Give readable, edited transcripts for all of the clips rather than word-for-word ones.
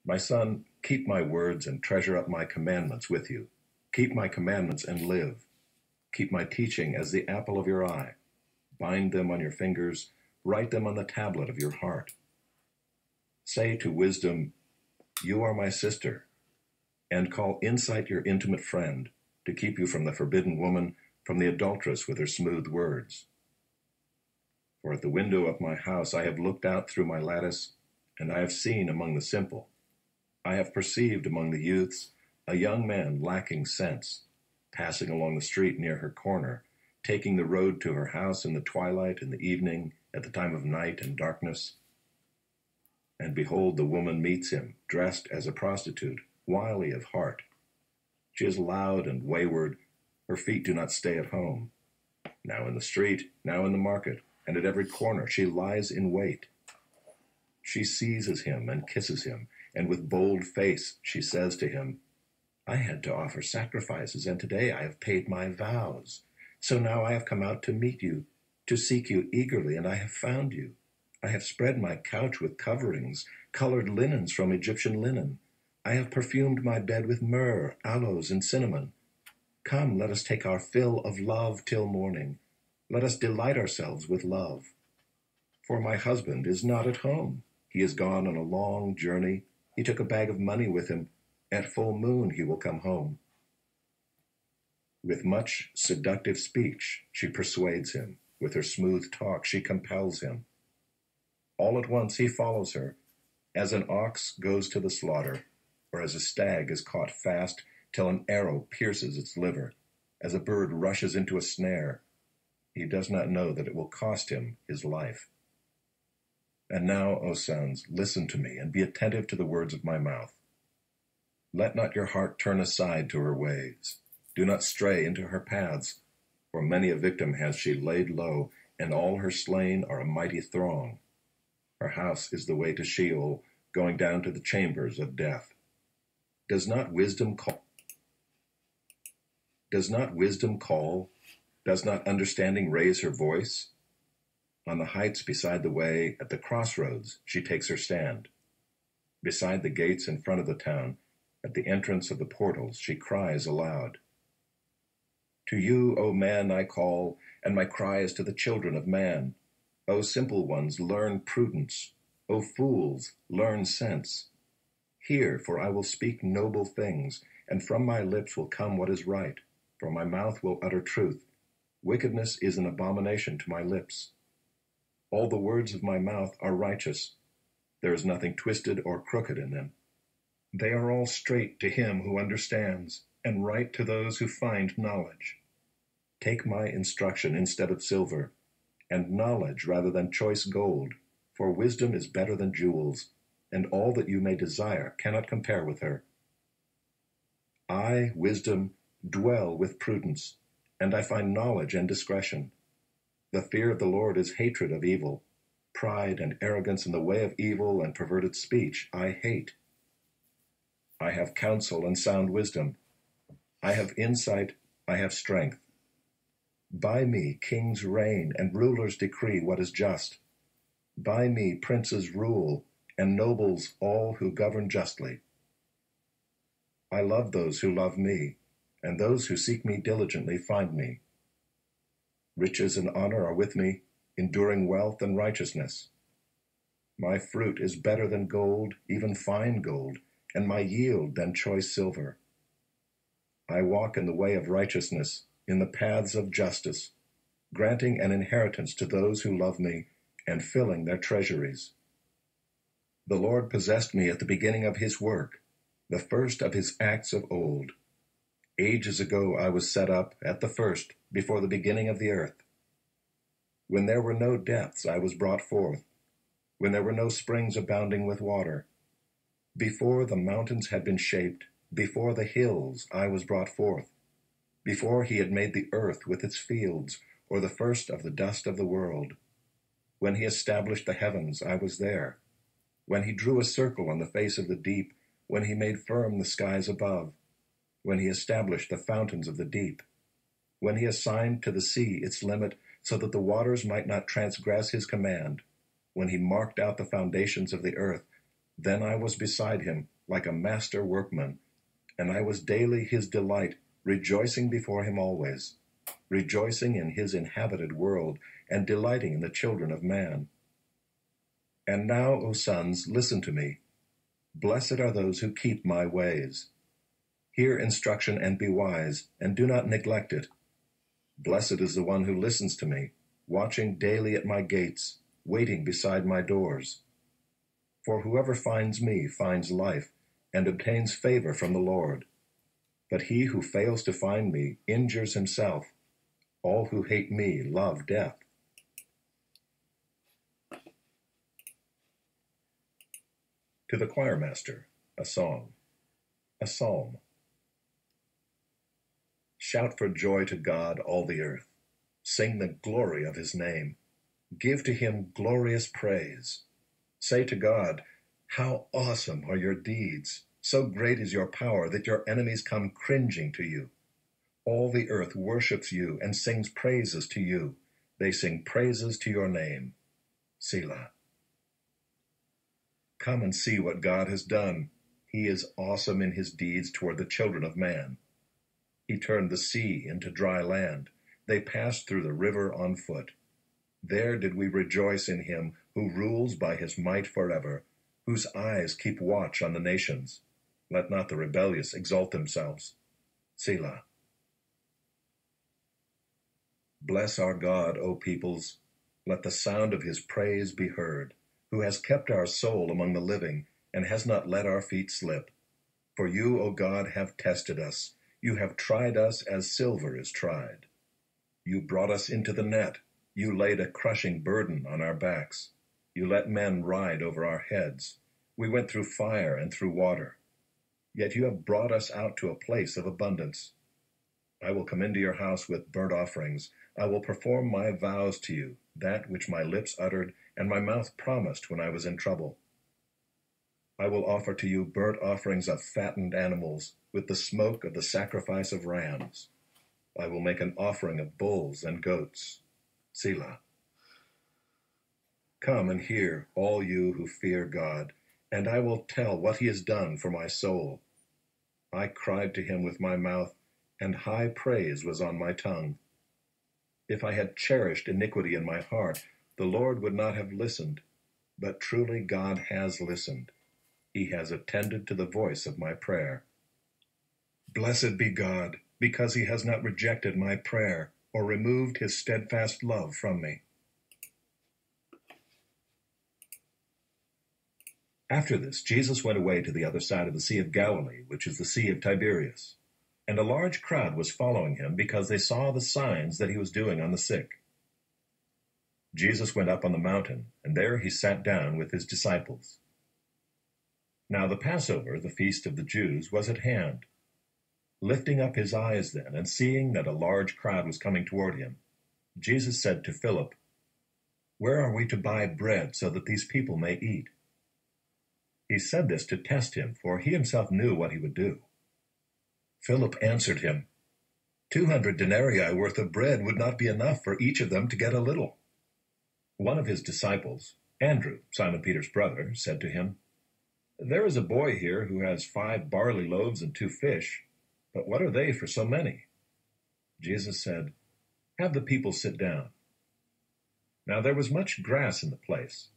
My son, keep my words and treasure up my commandments with you. Keep my commandments and live. Keep my teaching as the apple of your eye. Bind them on your fingers, write them on the tablet of your heart. Say to wisdom, you are my sister, and call insight your intimate friend, to keep you from the forbidden woman, from the adulteress with her smooth words. For at the window of my house I have looked out through my lattice, and I have seen among the simple. I have perceived among the youths a young man lacking sense, passing along the street near her corner, taking the road to her house in the twilight, in the evening, at the time of night and darkness. And behold, the woman meets him, dressed as a prostitute, wily of heart. She is loud and wayward. Her feet do not stay at home. Now in the street, now in the market, and at every corner she lies in wait. She seizes him and kisses him, and with bold face she says to him, I had to offer sacrifices, and today I have paid my vows. So now I have come out to meet you, to seek you eagerly, and I have found you. I have spread my couch with coverings, colored linens from Egyptian linen. I have perfumed my bed with myrrh, aloes, and cinnamon. Come, let us take our fill of love till morning. Let us delight ourselves with love. For my husband is not at home. He is gone on a long journey. He took a bag of money with him. At full moon he will come home. With much seductive speech she persuades him. With her smooth talk she compels him. All at once he follows her, as an ox goes to the slaughter, or as a stag is caught fast till an arrow pierces its liver, as a bird rushes into a snare. He does not know that it will cost him his life. And now, O sons, listen to me, and be attentive to the words of my mouth. Let not your heart turn aside to her ways. Do not stray into her paths, for many a victim has she laid low, and all her slain are a mighty throng. Her house is the way to Sheol, going down to the chambers of death. Does not wisdom call? Does not wisdom call? Does not understanding raise her voice? On the heights beside the way, at the crossroads, she takes her stand. Beside the gates in front of the town, at the entrance of the portals, she cries aloud. To you, O man, I call, and my cry is to the children of man. O simple ones, learn prudence. O fools, learn sense. Hear, for I will speak noble things, and from my lips will come what is right, for my mouth will utter truth. Wickedness is an abomination to my lips. All the words of my mouth are righteous. There is nothing twisted or crooked in them. They are all straight to him who understands, and right to those who find knowledge. Take my instruction instead of silver, and knowledge rather than choice gold, for wisdom is better than jewels, and all that you may desire cannot compare with her. I, wisdom, dwell with prudence, and I find knowledge and discretion. The fear of the Lord is hatred of evil. Pride and arrogance in the way of evil and perverted speech I hate. I have counsel and sound wisdom. I have insight, I have strength. By me kings reign and rulers decree what is just. By me princes rule, and nobles all who govern justly. I love those who love me, and those who seek me diligently find me. Riches and honor are with me, enduring wealth and righteousness. My fruit is better than gold, even fine gold, and my yield than choice silver. I walk in the way of righteousness, in the paths of justice, granting an inheritance to those who love me, and filling their treasuries. The Lord possessed me at the beginning of his work, the first of his acts of old. Ages ago I was set up, at the first, before the beginning of the earth. When there were no depths I was brought forth, when there were no springs abounding with water. Before the mountains had been shaped, before the hills I was brought forth, before he had made the earth with its fields, or the first of the dust of the world. When he established the heavens, I was there. When he drew a circle on the face of the deep, when he made firm the skies above, when he established the fountains of the deep, when he assigned to the sea its limit so that the waters might not transgress his command, when he marked out the foundations of the earth, Then I was beside him, like a master workman, and I was daily his delight, rejoicing before him always, rejoicing in his inhabited world, and delighting in the children of man. And now, O sons, listen to me. Blessed are those who keep my ways. Hear instruction and be wise, and do not neglect it. Blessed is the one who listens to me, watching daily at my gates, waiting beside my doors. For whoever finds me finds life, and obtains favor from the Lord. But he who fails to find me injures himself. All who hate me love death. To the choir master, a song, a psalm. Shout for joy to God, all the earth. Sing the glory of his name. Give to him glorious praise. Say to God, how awesome are your deeds! So great is your power that your enemies come cringing to you. All the earth worships you and sings praises to you. They sing praises to your name. Selah. Come and see what God has done. He is awesome in his deeds toward the children of man. He turned the sea into dry land. They passed through the river on foot. There did we rejoice in him who rules by his might forever, whose eyes keep watch on the nations. Let not the rebellious exalt themselves. Selah. Bless our God, O peoples. Let the sound of his praise be heard, who has kept our soul among the living and has not let our feet slip. For you, O God, have tested us. You have tried us as silver is tried. You brought us into the net. You laid a crushing burden on our backs. You let men ride over our heads. We went through fire and through water. Yet you have brought us out to a place of abundance. I will come into your house with burnt offerings. I will perform my vows to you, that which my lips uttered and my mouth promised when I was in trouble. I will offer to you burnt offerings of fattened animals, with the smoke of the sacrifice of rams. I will make an offering of bulls and goats. Selah. Come and hear, all you who fear God, and I will tell what he has done for my soul. I cried to him with my mouth, and high praise was on my tongue. If I had cherished iniquity in my heart, the Lord would not have listened. But truly God has listened. He has attended to the voice of my prayer. Blessed be God, because he has not rejected my prayer or removed his steadfast love from me. After this, Jesus went away to the other side of the Sea of Galilee, which is the Sea of Tiberias. And a large crowd was following him because they saw the signs that he was doing on the sick. Jesus went up on the mountain, and there he sat down with his disciples. Now the Passover, the feast of the Jews, was at hand. Lifting up his eyes then, and seeing that a large crowd was coming toward him, Jesus said to Philip, "Where are we to buy bread so that these people may eat?" He said this to test him, for he himself knew what he would do. Philip answered him, 200 denarii worth of bread would not be enough for each of them to get a little. One of his disciples, Andrew, Simon Peter's brother, said to him, "There is a boy here who has 5 barley loaves and 2 fish, but what are they for so many?" Jesus said, "Have the people sit down." Now there was much grass in the place,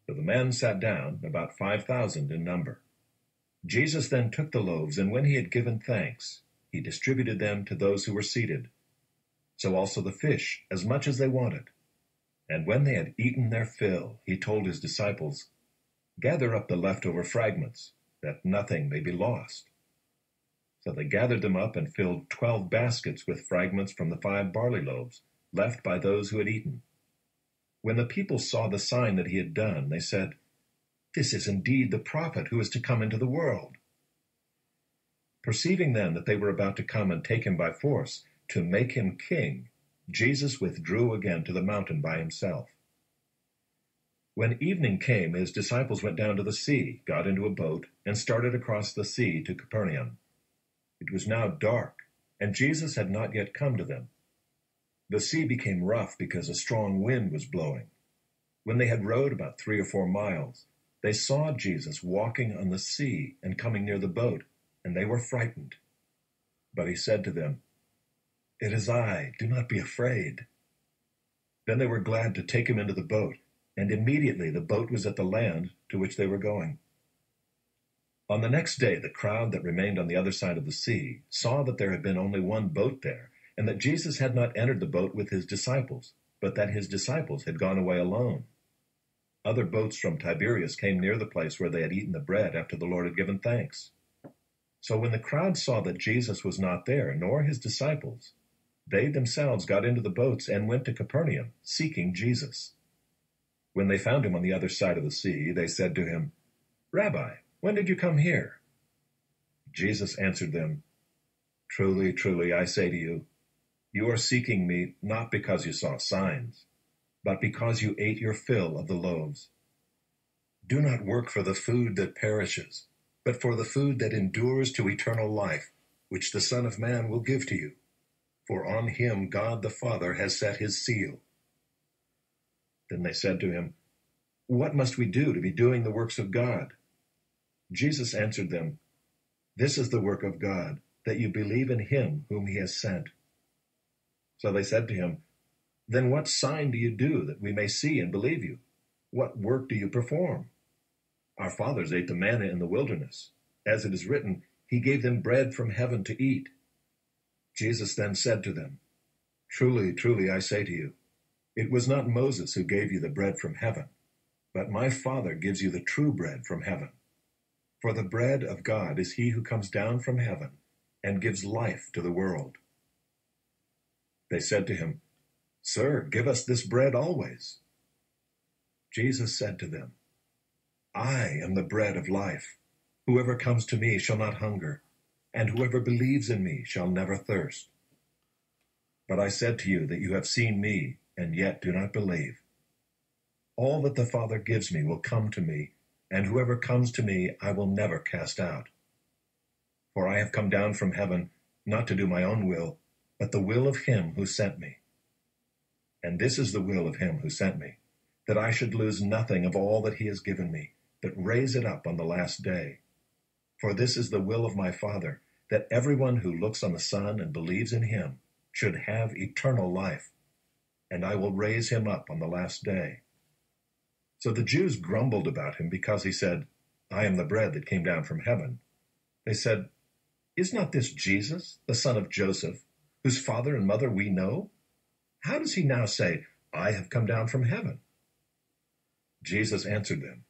so the men sat down, about 5,000 in number. Jesus then took the loaves, and when he had given thanks, he distributed them to those who were seated. So also the fish, as much as they wanted. And when they had eaten their fill, he told his disciples, "Gather up the leftover fragments, that nothing may be lost." So they gathered them up and filled 12 baskets with fragments from the 5 barley loaves, left by those who had eaten. When the people saw the sign that he had done, they said, "This is indeed the prophet who is to come into the world." Perceiving then that they were about to come and take him by force, to make him king, Jesus withdrew again to the mountain by himself. When evening came, his disciples went down to the sea, got into a boat, and started across the sea to Capernaum. It was now dark, and Jesus had not yet come to them. The sea became rough because a strong wind was blowing. When they had rowed about 3 or 4 miles, They saw Jesus walking on the sea and coming near the boat, and they were frightened. But he said to them, "It is I, do not be afraid." Then they were glad to take him into the boat, and immediately the boat was at the land to which they were going. On the next day, the crowd that remained on the other side of the sea saw that there had been only one boat there, and that Jesus had not entered the boat with his disciples, but that his disciples had gone away alone. Other boats from Tiberias came near the place where they had eaten the bread after the Lord had given thanks. So when the crowd saw that Jesus was not there, nor his disciples, they themselves got into the boats and went to Capernaum, seeking Jesus. When they found him on the other side of the sea, they said to him, "Rabbi, when did you come here?" Jesus answered them, "Truly, truly, I say to you, you are seeking me not because you saw signs, but because you ate your fill of the loaves. Do not work for the food that perishes, but for the food that endures to eternal life, which the Son of Man will give to you. For on him God the Father has set his seal." Then they said to him, "What must we do to be doing the works of God?" Jesus answered them, "This is the work of God, that you believe in him whom he has sent." So they said to him, "Then what sign do you do that we may see and believe you? What work do you perform? Our fathers ate the manna in the wilderness. As it is written, he gave them bread from heaven to eat." Jesus then said to them, "Truly, truly, I say to you, it was not Moses who gave you the bread from heaven, but my Father gives you the true bread from heaven. For the bread of God is he who comes down from heaven and gives life to the world." They said to him, "Sir, give us this bread always." Jesus said to them, "I am the bread of life. Whoever comes to me shall not hunger, and whoever believes in me shall never thirst. But I said to you that you have seen me, and yet do not believe. All that the Father gives me will come to me, and whoever comes to me I will never cast out. For I have come down from heaven, not to do my own will, but the will of him who sent me. And this is the will of him who sent me, that I should lose nothing of all that he has given me, but raise it up on the last day. For this is the will of my Father, that everyone who looks on the Son and believes in him should have eternal life, and I will raise him up on the last day." So the Jews grumbled about him because he said, "I am the bread that came down from heaven." They said, "Is not this Jesus, the son of Joseph, whose father and mother we know? How does he now say, 'I have come down from heaven'?" Jesus answered them,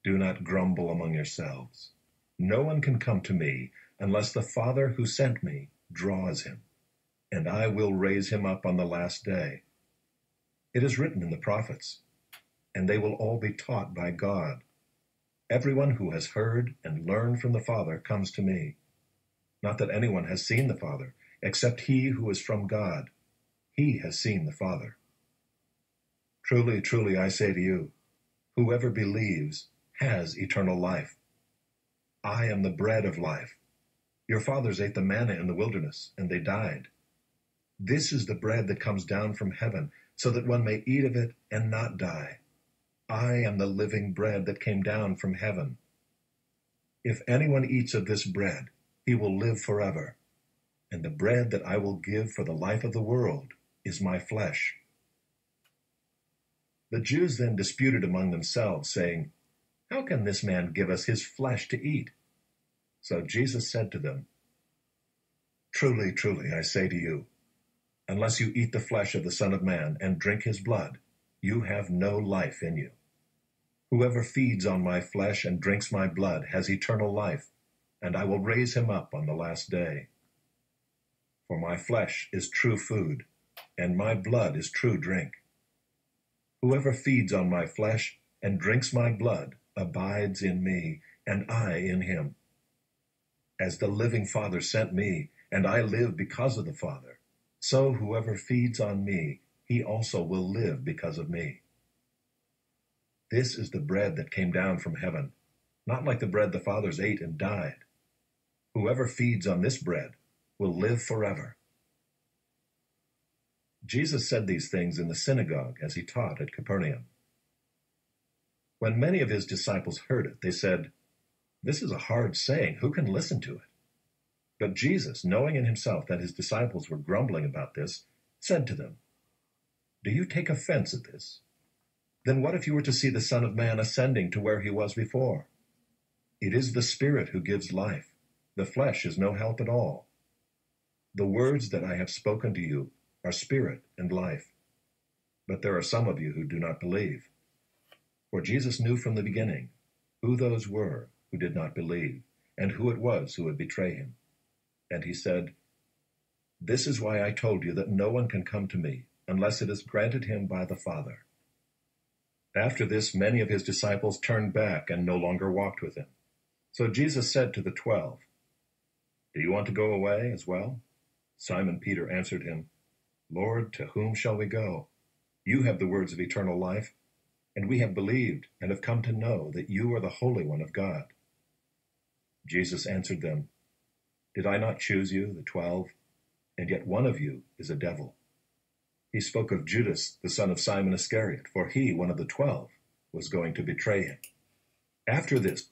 "Do not grumble among yourselves. No one can come to me unless the Father who sent me draws him, and I will raise him up on the last day. It is written in the prophets, and they will all be taught by God. Everyone who has heard and learned from the Father comes to me. Not that anyone has seen the Father, except he who is from God. He has seen the Father. Truly, truly, I say to you, whoever believes has eternal life. I am the bread of life. Your fathers ate the manna in the wilderness, and they died. This is the bread that comes down from heaven, so that one may eat of it and not die. I am the living bread that came down from heaven. If anyone eats of this bread, he will live forever. And the bread that I will give for the life of the world is my flesh." The Jews then disputed among themselves, saying, "How can this man give us his flesh to eat?" So Jesus said to them, "Truly, truly, I say to you, unless you eat the flesh of the Son of Man and drink his blood, you have no life in you. Whoever feeds on my flesh and drinks my blood has eternal life, and I will raise him up on the last day. For my flesh is true food, and my blood is true drink. Whoever feeds on my flesh and drinks my blood abides in me, and I in him. As the living Father sent me, and I live because of the Father, so whoever feeds on me, he also will live because of me. This is the bread that came down from heaven, not like the bread the fathers ate and died. Whoever feeds on this bread will live forever." Jesus said these things in the synagogue as he taught at Capernaum. When many of his disciples heard it, they said, "This is a hard saying. Who can listen to it?" But Jesus, knowing in himself that his disciples were grumbling about this, said to them, "Do you take offense at this? Then what if you were to see the Son of Man ascending to where he was before? It is the Spirit who gives life. The flesh is no help at all. The words that I have spoken to you are spirit and life. But there are some of you who do not believe." For Jesus knew from the beginning who those were who did not believe, and who it was who would betray him. And he said, "This is why I told you that no one can come to me unless it is granted him by the Father." After this, many of his disciples turned back and no longer walked with him. So Jesus said to the 12, "Do you want to go away as well?" Simon Peter answered him, "Lord, to whom shall we go? You have the words of eternal life, and we have believed and have come to know that you are the Holy One of God." Jesus answered them, "Did I not choose you, the 12, and yet one of you is a devil?" He spoke of Judas, the son of Simon Iscariot, for he, one of the 12, was going to betray him. After this,